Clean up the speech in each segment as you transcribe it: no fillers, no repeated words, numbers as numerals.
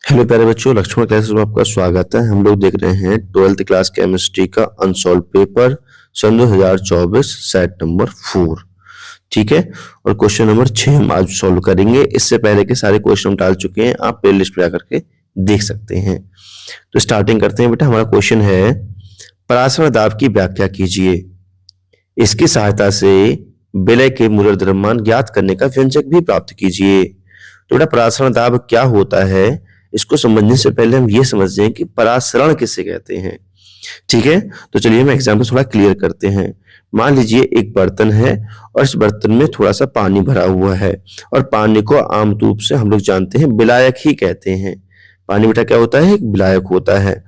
Hello प्यारे बच्चों, Lakshman classes में आपका स्वागत है। हम लोग देख रहे हैं 12th क्लास केमिस्ट्री का अनसॉल्व पेपर सन 2024 सेट नंबर 4। ठीक है, और क्वेश्चन नंबर 6 हम आज सॉल्व करेंगे। इससे पहले के सारे क्वेश्चन हम डाल चुके हैं, आप प्ले लिस्ट पे जाकर के देख सकते हैं। तो स्टार्टिंग करते हैं बेटा। हमारा क्वेश्चन है, परासरण दाब की व्याख्या कीजिए। इसकी सहायता से विलय के मूलर द्रव्यमान ज्ञात करने का व्यंजक भी प्राप्त कीजिए। तो बेटा परासरण दाब क्या होता है, इसको समझने से पहले हम ये समझ जाएं कि परासरण किसे कहते हैं। ठीक है, तो चलिए हम एग्जाम्पल थोड़ा क्लियर करते हैं। मान लीजिए एक बर्तन है और इस बर्तन में थोड़ा सा पानी भरा हुआ है, और पानी को आम रूप से हम लोग जानते हैं विलायक ही कहते हैं। पानी बेटा क्या होता है, एक विलायक होता है।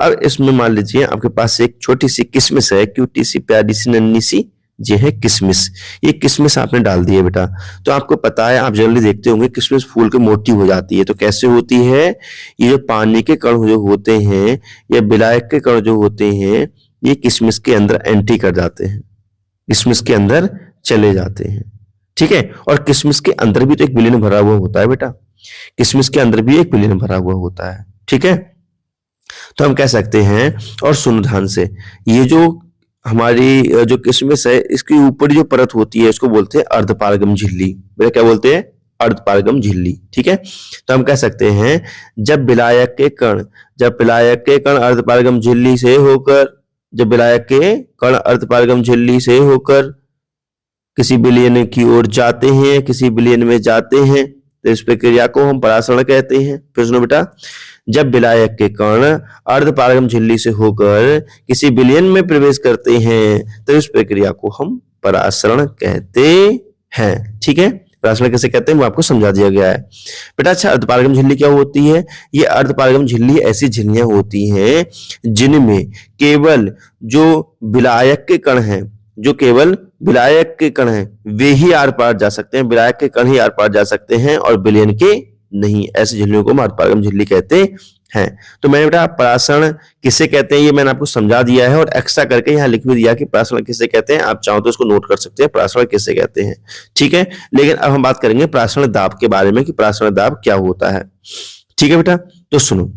अब इसमें मान लीजिए आपके पास एक छोटी सी किशमिश है, क्यूटी सी प्यारी सी नन्ही सी, ये है किशमिश। ये किशमिश आपने डाल दी है बेटा। तो आपको पता है, आप जनरली देखते होंगे किशमिश फूल के मोटी हो जाती है। तो कैसे होती है, ये जो पानी के कण जो होते हैं या विलायक के कण जो होते हैं, ये किशमिश के अंदर एंट्री कर जाते हैं, किशमिश के अंदर चले जाते हैं। ठीक है, और किशमिश के अंदर भी तो एक विलयन भरा हुआ होता है बेटा, किशमिश के अंदर भी एक विलयन भरा हुआ होता है। ठीक है, तो हम कह सकते हैं, और सुनो ध्यान से, ये जो हमारी जो किशमिश है, इसकी ऊपरी जो परत होती है इसको बोलते हैं अर्धपारगम झिल्ली। बेटा क्या बोलते हैं, अर्धपारगम झिल्ली। ठीक है, तो हम कह सकते हैं जब विलायक के कण अर्धपारगम झिल्ली से होकर किसी विलयन की ओर जाते हैं, किसी विलयन में जाते हैं, तो इस प्रक्रिया को हम परासरण कहते हैं। फिर सुनो बेटा, जब विलायक के कण अर्धपारगम झिल्ली से होकर किसी विलयन में प्रवेश करते हैं, तो इस प्रक्रिया को हम परासरण कहते हैं। ठीक है, परासरण कैसे कहते हैं वो आपको समझा दिया गया है बेटा। अच्छा, अर्धपारगम झिल्ली क्या होती है? ये अर्धपारगम झिल्ली ऐसी झिल्लियां होती हैं जिनमें केवल जो विलायक के कण हैं, वे ही आर पार जा सकते हैं, विलायक के कण ही आर पार जा सकते हैं और विलयन के नहीं। ऐसी झिल्लियों को हम अर्धपारगम झिल्ली कहते हैं। तो मैंने बेटा परासरण किसे कहते हैं ये मैंने आपको समझा दिया है, और एक्स्ट्रा करके यहाँ लिख भी दिया कि परासरण किसे कहते हैं। आप चाहो तो इसको नोट कर सकते हैं, परासरण किसे कहते हैं। ठीक है, लेकिन अब हम बात करेंगे परासरण दाब के बारे में कि परासरण दाब क्या होता है। ठीक है बेटा, तो सुनो,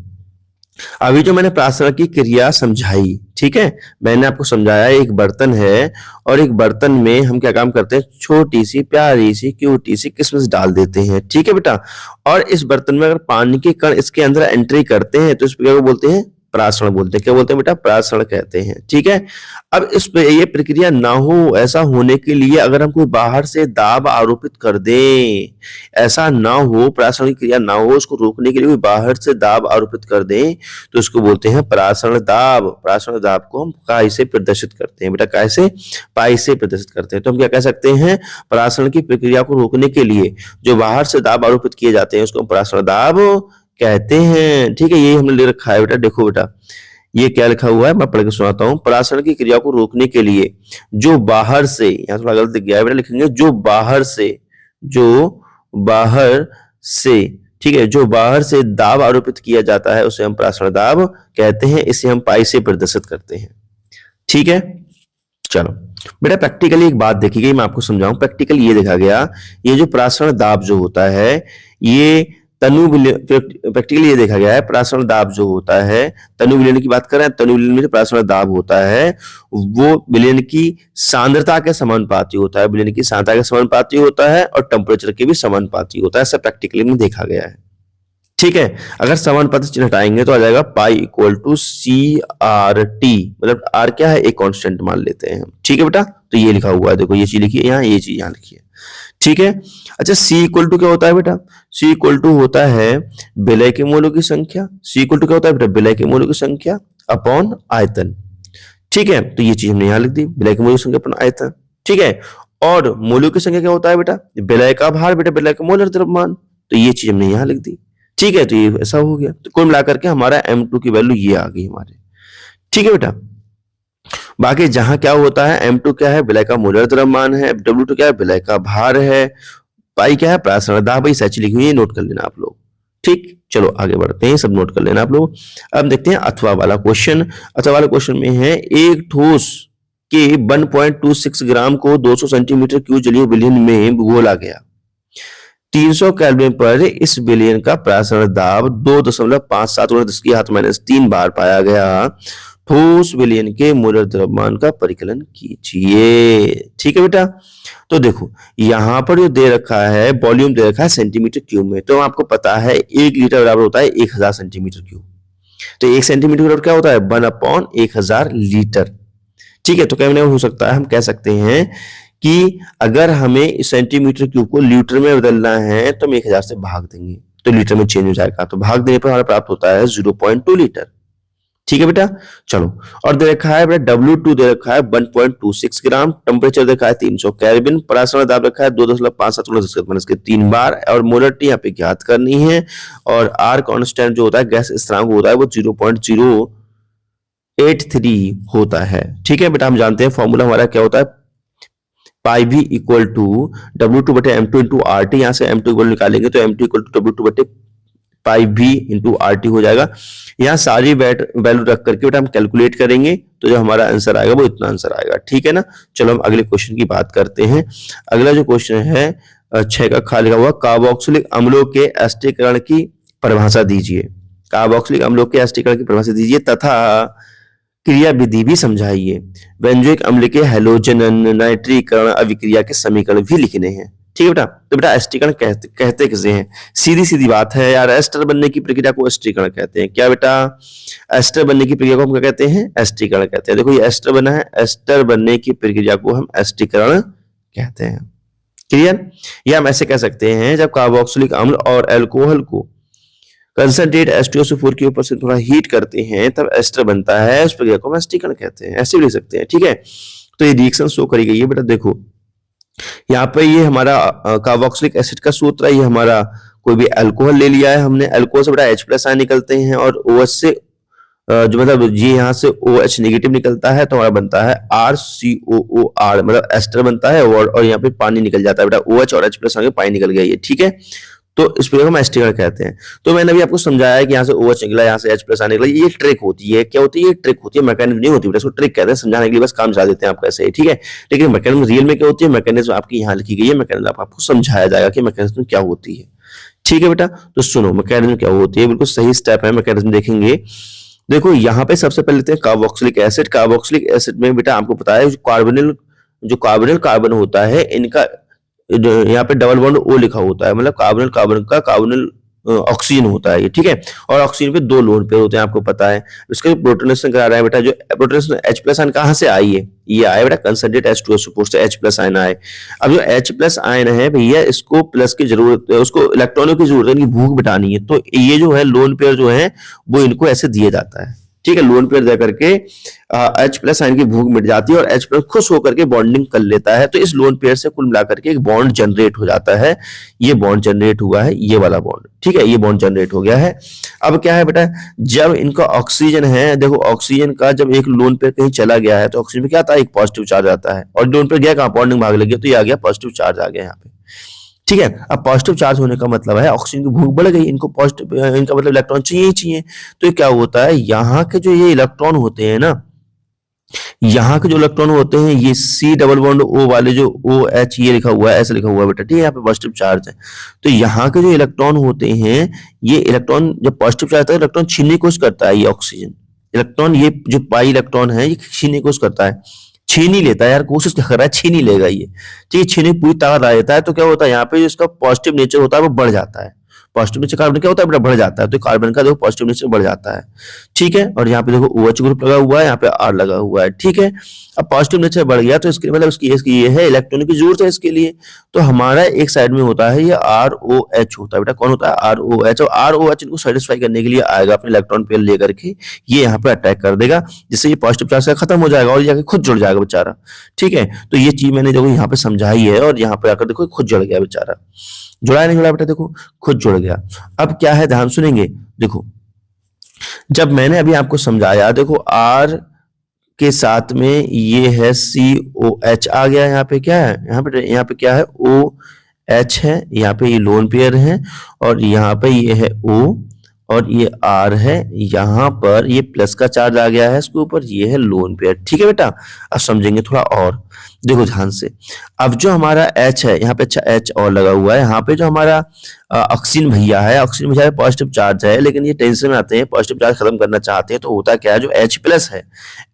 अभी जो मैंने परासरण की क्रिया समझाई, ठीक है, मैंने आपको समझाया एक बर्तन है और एक बर्तन में हम क्या काम करते हैं, छोटी सी प्यारी सी क्यूटी सी किशमिश डाल देते हैं। ठीक है बेटा, और इस बर्तन में अगर पानी के कण इसके अंदर एंट्री करते हैं तो इस प्रक्रिया को बोलते हैं परासरण बोलते हैं। क्या बोलते हैं बेटा, परासरण कहते हैं। ठीक है, अब इस पे ये प्रक्रिया ना हो, ऐसा होने के लिए अगर हम कोई बाहर से दाब आरोपित कर दें, ऐसा ना हो, परासरण की क्रिया ना हो, उसको रोकने के लिए कोई बाहर से दाब आरोपित कर दें, तो इसको बोलते हैं परासरण दाब। परासरण दाब को हम काय से प्रदर्शित करते हैं बेटा, काय से, पाई से प्रदर्शित करते हैं। तो हम क्या कह सकते हैं, परासरण की प्रक्रिया को रोकने के लिए जो बाहर से दाब आरोपित किए जाते हैं उसको हम परासरण दाब कहते हैं। ठीक है, ये हमने ले रखा है बेटा। देखो बेटा, ये क्या लिखा हुआ है, मैं पढ़ के सुनाता हूं। परासरण की क्रिया को रोकने के लिए जो बाहर से, यहां थोड़ा गलत दिख गया है बेटा, लिखेंगे जो बाहर से, ठीक है, जो बाहर से दाब आरोपित किया जाता है उसे हम परासरण दाब कहते हैं। इसे हम पाई से प्रदर्शित करते हैं। ठीक है, चलो बेटा प्रैक्टिकली एक बात देखी गई, मैं आपको समझाऊं। प्रैक्टिकली ये देखा गया, ये जो परासरण दाब जो होता है, ये प्रैक्टिकली ये देखा गया है, परासरण दाब जो होता है, तनु विलयन की बात कर रहे हैं, तनु विलयन में जो परासरण दाब होता है वो विलयन की सांद्रता के समानुपाती होता है, विलयन की सांद्रता के समानुपाती होता है और टेम्परेचर के भी समानुपाती होता है। ऐसा प्रैक्टिकली में देखा गया है। ठीक है, अगर समानुपाती चिन्ह हटाएंगे तो आ जाएगा pi equal to C R T, मतलब आर क्या है, एक कांस्टेंट मान लेते हैं हम। ठीक है बेटा, तो ये लिखा हुआ है, देखो ये चीज लिखी है यहाँ, ये चीज यहाँ लिखी है। ठीक है, अच्छा C इक्वल टू क्या होता है बेटा, C इक्वल टू होता है विलय के मोलों की संख्या। C इक्वल टू क्या होता है बेटा, विलय के मोलों की संख्या अपॉन आयतन। ठीक है, तो ये चीज हमने यहाँ लिख दी, विलय के मोलों की संख्या अपॉन आयतन। ठीक है, और मोलों की संख्या क्या होता है बेटा, विलय का भार बेटा, विलय का मोलर द्रव्यमान, तो ये चीज हमने यहाँ लिख दी। ठीक है, तो ये ऐसा हो गया। तो कुल मिलाकर के हमारा M2 की वैल्यू ये आ गई हमारे। ठीक है बेटा, बाकी जहां क्या होता है, M2 क्या है, विलय का मोलर द्रव्यमान है, W2 क्या है, विलय का भार है, पाई क्या है, परासरण दाब। भाई सच लिखी हुई है, नोट कर लेना आप लोग। ठीक, चलो आगे बढ़ते हैं, सब नोट कर लेना आप लोग। अब देखते हैं अथवा वाला क्वेश्चन। अथवा वाला क्वेश्चन में है, एक ठोस के 1.26 ग्राम को 200 सेंटीमीटर क्यूब जलीय विलयन में घोला गया। 300 केल्विन पर इस विलयन का प्रासरण दाब 2.57 × 10⁻³ बार पाया गया। ठोस विलयन के मोलर द्रव्यमान का परिकलन कीजिए। ठीक है बेटा, तो देखो यहां पर जो दे रखा है वॉल्यूम दे रखा है सेंटीमीटर क्यूब में, तो आपको पता है 1 लीटर बराबर होता है 1000 सेंटीमीटर क्यूब। तो 1 सेंटीमीटर क्यूब क्या होता है 1/1000 लीटर। ठीक है, तो क्या हो सकता है, हम कह सकते हैं कि अगर हमें सेंटीमीटर क्यूब को लीटर में बदलना है तो हम 1000 से भाग देंगे तो लीटर में चेंज हो जाएगा, तो भाग देने पर हमारा प्राप्त होता है 0.2 लीटर। ठीक है बेटा, चलो और दे रखा है बेटा W2 दे रखा है 1.26 ग्राम, टेम्परेचर देखा है 300 केल्विन, परासरण दाब रखा है 2.57 बार और मोलरिटी यहाँ पे ज्ञात करनी है और R कांस्टेंट जो होता है गैस स्थिरांक होता है वो 0.083 होता है। ठीक है बेटा, हम जानते हैं फॉर्मूला हमारा क्या होता है पाई V इक्वल टू W2 बटे M2 इंटू RT, यहाँ से M2 इक्वल निकालेंगे तो M2 इक्वल टू W2 बटे पाई V इंटू RT हो जाएगा। यहाँ सारी वैल्यू रख करके बेटा हम कैलकुलेट करेंगे तो जो हमारा आंसर आएगा वो इतना आंसर आएगा। ठीक है ना, चलो हम अगले क्वेश्चन की बात करते हैं। अगला जो क्वेश्चन है 6 का खा लिखा हुआ कार्बोक्सिलिक अम्लों के एस्टीकरण की परिभाषा दीजिए। कार्बोक्सिलिक अम्लों के एस्टीकरण की परिभाषा दीजिए तथा क्रिया विधि भी समझाइए। बेंजोइक अम्ल के हैलोजन नाइट्रीकरण अभिक्रिया के समीकरण भी लिखने हैं। ठीक है बेटा, तो बेटा एस्टीकरण कहते किसे हैं, सीधी सीधी बात है यार, एस्टर बनने की प्रक्रिया को एस्टीकरण कहते हैं। क्या बेटा, एस्टर बनने की प्रक्रिया को हम क्या कहते हैं, एस्टीकरण कहते हैं। देखो ये एस्टर बना है, एस्टर बनने की प्रक्रिया को हम एस्टीकरण कहते हैं। क्लियर, या हम ऐसे कह सकते हैं जब कार्बोक्सिलिक अम्ल और अल्कोहल को कंसंट्रेट H2SO4 के ऊपर से थोड़ा हीट करते हैं तब एस्टर बनता है, उस प्रक्रिया को हम एस्टीकरण कहते हैं, ऐसे भी लिख सकते हैं। ठीक है, तो ये रिएक्शन शो करी गई है बेटा। देखो यहाँ पे ये हमारा कार्बोक्सिलिक एसिड का सूत्र है, ये हमारा कोई भी अल्कोहल ले लिया है हमने, अल्कोहल से बेटा H+ आयन निकलते हैं और OH से जो मतलब ये यहाँ से OH नेगेटिव निकलता है तो हमारा बनता है RCOOR, मतलब एस्टर बनता है और यहाँ पे पानी निकल जाता है बेटा, OH और H+ आगे पानी निकल गया ये। ठीक है, तो इस प्रकार हम एस्टीकरण कहते हैं। तो मैंने अभी आपको समझाया है कि यहाँ से OH निकला, यहाँ से H+ आने निकला, ये ट्रिक होती है। क्या होती है, ये ट्रिक होती है, मैकेनिज्म नहीं होती, इसको ट्रिक कहते हैं। समझाने के लिए बस काम चला देते हैं आप कैसे, ठीक है। लेकिन मैकेनिज्म रियल में क्या होती है, मैकेनिज्म आपकी यहाँ लिखी गई है, मैकेनिज्म आपको समझाया जाएगा कि मैकेनिज्म क्या होती है। ठीक है बेटा, तो सुनो मैकेनिज्म क्या होती है, बिल्कुल सही स्टेप है, मैकेनिज्म देखेंगे। देखो यहाँ पे सबसे पहले लेते हैं कार्बोक्सिलिक एसिड। कार्बोक्सिलिक एसिड में बेटा आपको पता है जो कार्बोनिल कार्बन होता है इनका यहाँ पे डबल बॉन्ड O लिखा होता है, मतलब कार्बोनिल कार्बन का कार्बोनिल ऑक्सीजन होता है ये। ठीक है, और ऑक्सीजन पे 2 लोन पेयर होते हैं आपको पता है। इसके प्रोटोनेशन करा रहा है बेटा, जो प्रोटोनेशन H+ आयन कहाँ से आई है, ये आया बेटा कंसंट्रेट H2SO4 से H+ आयन आए। अब जो H+ आयन है भैया इसको प्लस की जरूरत है, उसको इलेक्ट्रॉनों की जरूरत है, इनकी भूख मिटानी है, तो ये जो है लोन पेयर जो है वो इनको ऐसे दिया जाता है। ठीक है, लोन पेयर दे करके H+ आयन की भूख मिट जाती है और H+ खुश होकर के बॉन्डिंग कर लेता है, तो इस लोन पेयर से कुल मिलाकर के एक बॉन्ड जनरेट हो जाता है। ये बॉन्ड जनरेट हुआ है, ये वाला बॉन्ड, ठीक है, ये बॉन्ड जनरेट हो गया है। अब क्या है बेटा, जब इनका ऑक्सीजन है, देखो ऑक्सीजन का जब एक लोन पेयर कहीं चला गया है तो ऑक्सीजन में क्या आता है, एक पॉजिटिव चार्ज आता है, और लोन पेयर गया कहाँ, बॉन्डिंग भाग लग गया, तो ये आ गया पॉजिटिव चार्ज आ गया यहाँ पे। ठीक है, अब पॉजिटिव चार्ज होने का मतलब है ऑक्सीजन की भूख बढ़ गई, इनको पॉजिटिव, इनका मतलब इलेक्ट्रॉन चाहिए ही चाहिए। तो क्या होता है, यहाँ के जो ये इलेक्ट्रॉन होते हैं ना, यहाँ के जो इलेक्ट्रॉन होते हैं ये C डबल बॉन्ड O वाले जो OH ये लिखा हुआ है, ऐसे लिखा हुआ है बेटा, ठीक है, यहाँ पे पॉजिटिव चार्ज है। तो यहाँ के जो इलेक्ट्रॉन होते हैं, ये इलेक्ट्रॉन जब पॉजिटिव चार्ज आता है इलेक्ट्रॉन छीनने की कोशिश करता है, ये ऑक्सीजन इलेक्ट्रॉन, ये जो पाई इलेक्ट्रॉन है ये छीनने की कोशिश करता है, छीन ही लेता है यार, कोशिश क्या कर रहा है, छीन ही लेगा ये, ठीक है, छीने पूरी ताकत आ जाता है। तो क्या होता है, यहाँ पे जो इसका पॉजिटिव नेचर होता है वो बढ़ जाता है, पॉजिटिव नेचर कार्बन क्या होता है बेटा, बढ़ जाता है, तो कार्बन का देखो पॉजिटिव नेचर बढ़ जाता है। ठीक है, और यहाँ पे देखो OH ग्रुप लगा हुआ है, यहाँ पे R लगा हुआ है। ठीक है, अब पॉजिटिव नेचर बढ़ गया तो इसके मतलब इसकी ये है इलेक्ट्रॉन की जरूरत है इसके लिए, तो हमारा एक साइड में होता है ये ROH होता है बेटा, कौन होता है, ROH, और ROH इनको सेटिस्फाई करने के लिए आएगा अपने इलेक्ट्रॉन पेयर लेकर के, ये यहाँ पे अटैक कर देगा, जिससे ये पॉजिटिव चार्ज से खत्म हो जाएगा और जाके खुद जुड़ जाएगा बेचारा। ठीक है, तो ये चीज मैंने देखो यहाँ पे समझाई है और यहाँ पे आकर देखो खुद जुड़ गया बेचारा, जुड़ा नहीं जुड़ा बेटा, देखो खुद जुड़ गया। अब क्या है, ध्यान सुनेंगे, देखो जब मैंने अभी आपको समझाया, देखो R के साथ में ये है COH आ गया, यहाँ पे क्या है, यहाँ पे क्या है, OH है, यहाँ पे ये लोन पेयर है और यहाँ पे ये है O और ये R है, यहाँ पर ये प्लस का चार्ज आ गया है इसके ऊपर, ये है लोन पेयर। ठीक है बेटा, अब समझेंगे थोड़ा और, देखो ध्यान से। अब जो हमारा H है, यहाँ पे अच्छा H और लगा हुआ है, यहाँ पे जो हमारा ऑक्सीजन भैया है, ऑक्सीजन भैया पॉजिटिव चार्ज है, लेकिन ये टेंशन में आते हैं, पॉजिटिव चार्ज खत्म करना चाहते हैं, तो होता क्या है, जो H प्लस है,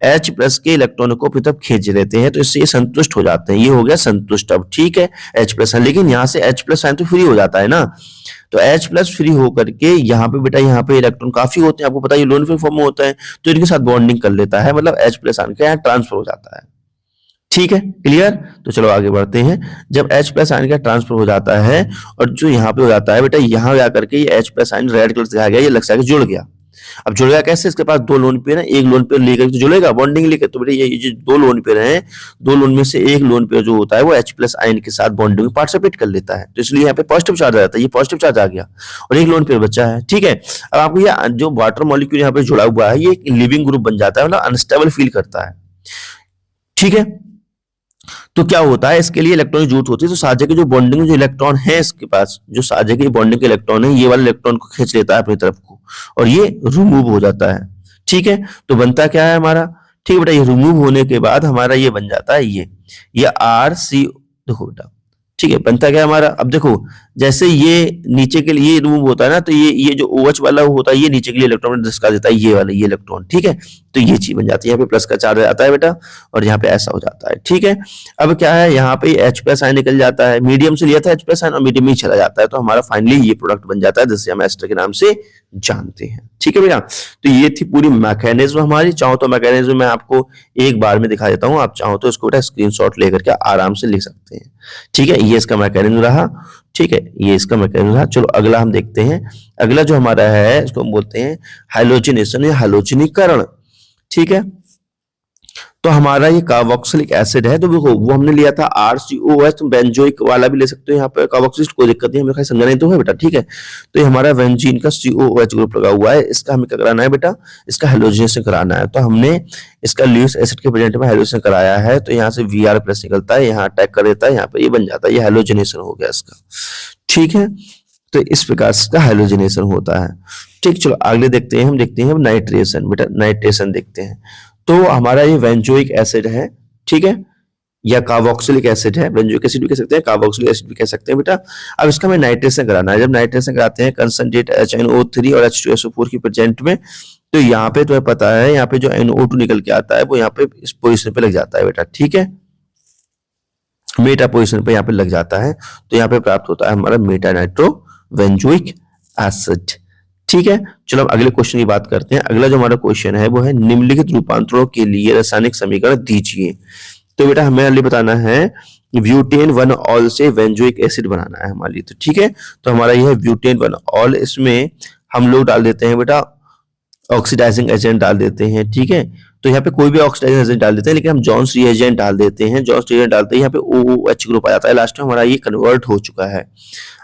H प्लस के इलेक्ट्रॉनों को अपनी तरफ खींच लेते हैं, तो इससे ये संतुष्ट हो जाते हैं, ये हो गया संतुष्ट। अब ठीक है, H प्लस है, लेकिन यहाँ से H प्लस साइन तो फ्री हो जाता है ना, तो H प्लस फ्री होकर के यहाँ पे बेटा, यहाँ पे इलेक्ट्रॉन काफी होते हैं, आपको पता है ये लोन पेयर फॉर्म में होता है, तो इनके साथ बॉन्डिंग कर लेता है, मतलब H प्लस आन के यहाँ ट्रांसफर हो जाता है। ठीक है, क्लियर। तो चलो आगे बढ़ते हैं। जब H प्लस आयन का ट्रांसफर हो जाता है और जो यहाँ पे हो जाता है बेटा, यहाँ जाकर के ये H plus ion red colour से दिखाया गया, ये लग जुड़ गया। अब जुड़ेगा कैसे, इसके पास दो लोन पेयर है, एक लोन पेयर लेकर तो जुड़ेगा बॉन्डिंग लेकर, तो बेटा ये जो दो लोन पेयर हैं, दो लोन में से एक लोन पेयर जो होता है वो H प्लस आयन के साथ बॉन्डिंग में पार्टिसिपेट कर लेता है, तो इसलिए यहाँ पे पॉजिटिव चार्ज आ जाता है, ये पॉजिटिव चार्ज आ गया और एक लोन पेयर बचा है। ठीक है, अब आपको ये जो वाटर मॉलिक्यूल यहाँ पे जुड़ा हुआ है, ये एक लिविंग ग्रुप बन जाता है, मतलब अनस्टेबल फील करता है। ठीक है, तो क्या होता है, इसके लिए इलेक्ट्रॉन की जरूरत होती है, तो साझे के जो बॉन्डिंग जो इलेक्ट्रॉन है इसके पास, जो साझे के बॉन्डिंग के इलेक्ट्रॉन है, ये वाले इलेक्ट्रॉन को खींच लेता है अपनी तरफ को और ये रिमूव हो जाता है। ठीक है, तो बनता क्या है हमारा, ठीक है बेटा, ये रिमूव होने के बाद हमारा ये बन जाता है ये RC, देखो बेटा, ठीक है, बनता क्या हमारा, अब देखो जैसे ये नीचे के लिए रिमूव होता है ना, तो ये जो OH वाला होता है, ये नीचे के लिए इलेक्ट्रॉन डिस्का देता है, ये वाला ये इलेक्ट्रॉन। ठीक है, तो ये चीज बन जाती है, यहाँ पे प्लस का चार्ज आता है बेटा और यहाँ पे ऐसा हो जाता है। ठीक है, अब क्या है, यहाँ पे H प्लस आयन निकल जाता है, मीडियम से लिया था H प्लस आयन और मीडियम में चला जाता है, तो हमारा फाइनली ये प्रोडक्ट बन जाता है जिसे हम एस्टर के नाम से जानते हैं। ठीक है भैया, तो ये थी पूरी मैकेनिज्म हमारी। चाहो तो मैकेनिज्म मैं आपको एक बार में दिखा देता हूँ, आप चाहो तो इसको बेटा स्क्रीनशॉट लेकर के आराम से लिख सकते हैं। ठीक है, ये इसका मैकेनिज्म रहा। ठीक है, ये इसका मैकेनिज्म रहा। चलो अगला हम देखते हैं। अगला जो हमारा है इसको हम बोलते हैं हाइलोजिनेशन या हाइलोजनीकरण। ठीक है, तो हमारा ये कार्बोक्सिलिक एसिड है, तो देखो वो हमने लिया था RCOH, तुम बेंजोइक वाला भी ले सकते हो, यहाँ पे कार्बोक्सिलिक कोई दिक्कत नहीं, हमें खाली समझाना ही तो है बेटा। ठीक है, तो ये हमारा बेंजीन का COOH ग्रुप लगा हुआ है, इसका हमें क्या कराना है बेटा, इसका हाइलोजनेशन कराना है। तो हमने इसका ल्यूइस एसिड के प्रेजेंट में हाइलोजनेशन कराया है, तो यहाँ से Br प्लस निकलता है, यहाँ अटैक कर देता है, यहाँ पे ये बन जाता है, ये हाइलोजनेशन हो गया इसका। ठीक है, तो इस प्रकार से इसका हाइलोजनेशन होता है। ठीक, चलो आगे देखते हैं, हम देखते हैं नाइट्रेशन। बेटा नाइट्रेशन देखते हैं, तो हमारा ये बेंजोइक एसिड है। ठीक है, या कार्बोक्सिलिक एसिड है, बेंजोइक एसिड भी कह सकते हैं, कार्बोक्सिलिक एसिड भी कह सकते हैं बेटा। अब इसका हमें नाइट्रेशन कराना है। जब नाइट्रेशन कराते हैं कंसंट्रेट HNO3 और H2SO4 की प्रेजेंट में, तो यहाँ पे तुम्हें पता है, यहाँ पे जो NO2 निकल के आता है वो यहाँ पे इस पोजिशन पे लग जाता है बेटा। ठीक है, मेटा पोजिशन पे यहाँ पे लग जाता है, तो यहाँ पे प्राप्त होता है हमारा मेटा नाइट्रो बेंजोइक एसिड। ठीक है, चलो अब अगले क्वेश्चन की बात करते हैं। अगला जो हमारा क्वेश्चन है वो है निम्नलिखित रूपांतरों के लिए रासायनिक समीकरण दीजिए। तो बेटा हमें अभी बताना है ब्यूटेन 1 ऑल से बेंजोइक एसिड बनाना है हमारे लिए। तो ठीक है, तो हमारा यह है ब्यूटेन 1 ऑल, इसमें हम लोग डाल देते हैं बेटा ऑक्सीडाइजिंग एजेंट डाल देते हैं। ठीक है, तो यहाँ पे कोई भी ऑक्सीडाइजिंग एजेंट डाल देते हैं, लेकिन हम जॉन्स रिएजेंट डाल देते हैं। जॉन्स रिएजेंट डालते हैं, यहाँ पे OOH ग्रुप आ जाता है, लास्ट में हमारा ये कन्वर्ट हो चुका है।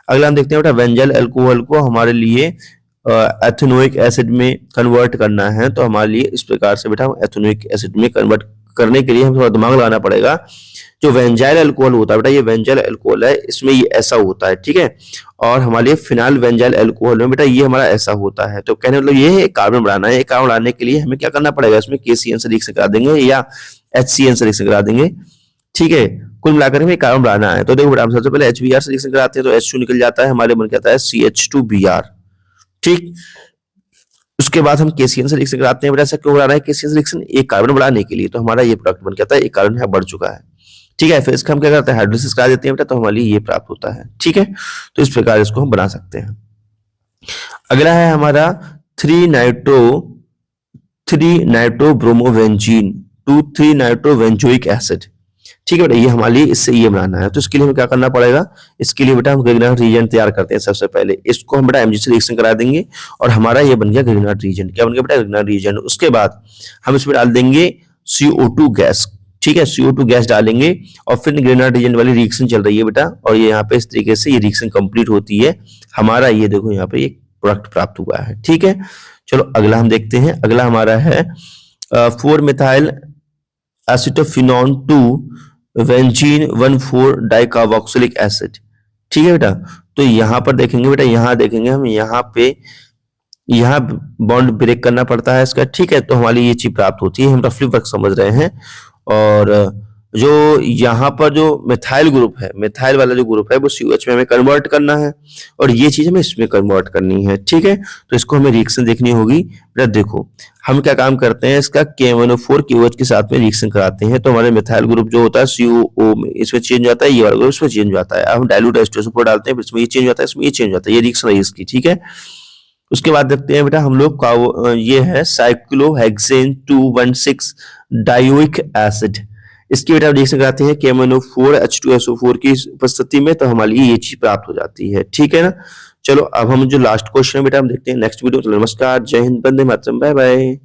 अगला हम देखते हैं बेटा बेंजाइल अल्कोहल को हमारे लिए एथेनोइक एसिड में कन्वर्ट करना है, तो हमारे लिए इस प्रकार से बेटा एथेनोइक एसिड में कन्वर्ट करने के लिए हमें थोड़ा दिमाग लगाना पड़ेगा। जो वेंजाइल अल्कोहल होता है बेटा, ये वेंजाइल अल्कोहल है, इसमें ये ऐसा होता है। ठीक है, और हमारे लिए फिनाइल वेंजाइल अल्कोहल में बेटा ये हमारा ऐसा होता है। तो कहने मतलब ये है कार्बन बनाना है। कार्बन बनाने के लिए हमें क्या करना पड़ेगा, इसमें KCN से रिएक्शन करा देंगे या HCN से रिएक्शन करा देंगे। ठीक है, कुल मिलाकर हमें कार्बन बनाना है। तो देखो बेटा हम सबसे पहले HBr से रिएक्शन कराते हैं, तो H2 निकल जाता है, हमारे बन के आता है CH2Br। ठीक, उसके बाद हम KCN से रिएक्शन कराते हैं। बेटा ऐसा क्यों हो रहा है KCN से रिएक्शन, एक कार्बन बढ़ाने के लिए, तो हमारा ये प्रोडक्ट बन के आता है, एक कार्बन यहाँ बढ़ चुका है। ठीक है, फिर इसका हम क्या करते हैं हाइड्रोलिसिस करा देते हैं बेटा, तो हमारे लिए ये प्राप्त होता है। ठीक है, तो इस प्रकार इसको हम बना सकते हैं। अगला है हमारा 3 नाइट्रो ब्रोमोवेंजीन 2,3 नाइट्रो बेंजोइक एसिड। ठीक है बेटा, ये हमारे लिए इससे ये बनाना है। तो इसके लिए हमें क्या करना पड़ेगा, इसके लिए बेटा हम ग्रिग्नार्ड रीजेंट तैयार करते हैं। सबसे पहले इसको हम बेटा Mg से रिएक्शन करा देंगे और हमारा ये बन गया ग्रिग्नार्ड रीजेंट। क्या बन गया बेटा, ग्रिग्नार्ड रीजेंट। उसके बाद हम इसमें डाल देंगे CO2 गैस। ठीक है, CO2 गैस डालेंगे और फिर ग्रिग्नार्ड रीजेंट वाली रिएक्शन चल रही है बेटा, और ये यहाँ पे इस तरीके से ये रिएक्शन कंप्लीट होती है। हमारा ये देखो यहाँ पे एक प्रोडक्ट प्राप्त हुआ है। ठीक है, चलो अगला हम देखते हैं। अगला हमारा है 4 मिथाइल एसिटोफिनॉन 2 वेंजीन 1,4 डाइकार्बोक्सिलिक एसिड। ठीक है बेटा, तो यहाँ पर देखेंगे बेटा, यहाँ देखेंगे हम, यहाँ पे यहाँ बॉन्ड ब्रेक करना पड़ता है इसका, ठीक है, तो हमारी ये चीज प्राप्त होती है, हम रफली वर्क समझ रहे हैं। और जो यहाँ पर जो मिथाइल ग्रुप है, मिथाइल वाला जो ग्रुप है वो COH में हमें कन्वर्ट करना है और ये चीज हमें इसमें कन्वर्ट करनी है, ठीक है। तो इसको हमें रिएक्शन देखनी होगी। बेटा देखो हम क्या काम करते हैं, इसका KMnO4 KOH के साथ में रिएक्शन कराते हैं, तो हमारे मिथाइल ग्रुप जो होता है COO में इसमें चेंज हो जाता है, ये वाला ग्रुप इसमें चेंज हो जाता है। अब हम डाइल्यूट H2SO4 डालते हैं, इसमें ये चेंज हो जाता है, इसमें ये चेंज हो जाता है, ये रिएक्शन है इसकी, ठीक है। उसके बाद देखते हैं बेटा हम लोग का ये है साइक्लोहेक्सेन 216 डायोइक एसिड, इसकी बेटा रिएक्शन कराते हैं KMnO4 H2SO4 की उपस्थिति में, तो हमारी ये चीज प्राप्त हो जाती है, ठीक है ना। चलो अब हम जो लास्ट क्वेश्चन है बेटा हम देखते हैं नेक्स्ट वीडियो। नमस्कार, जय हिंद, वंदे मातरम, बाय बाय।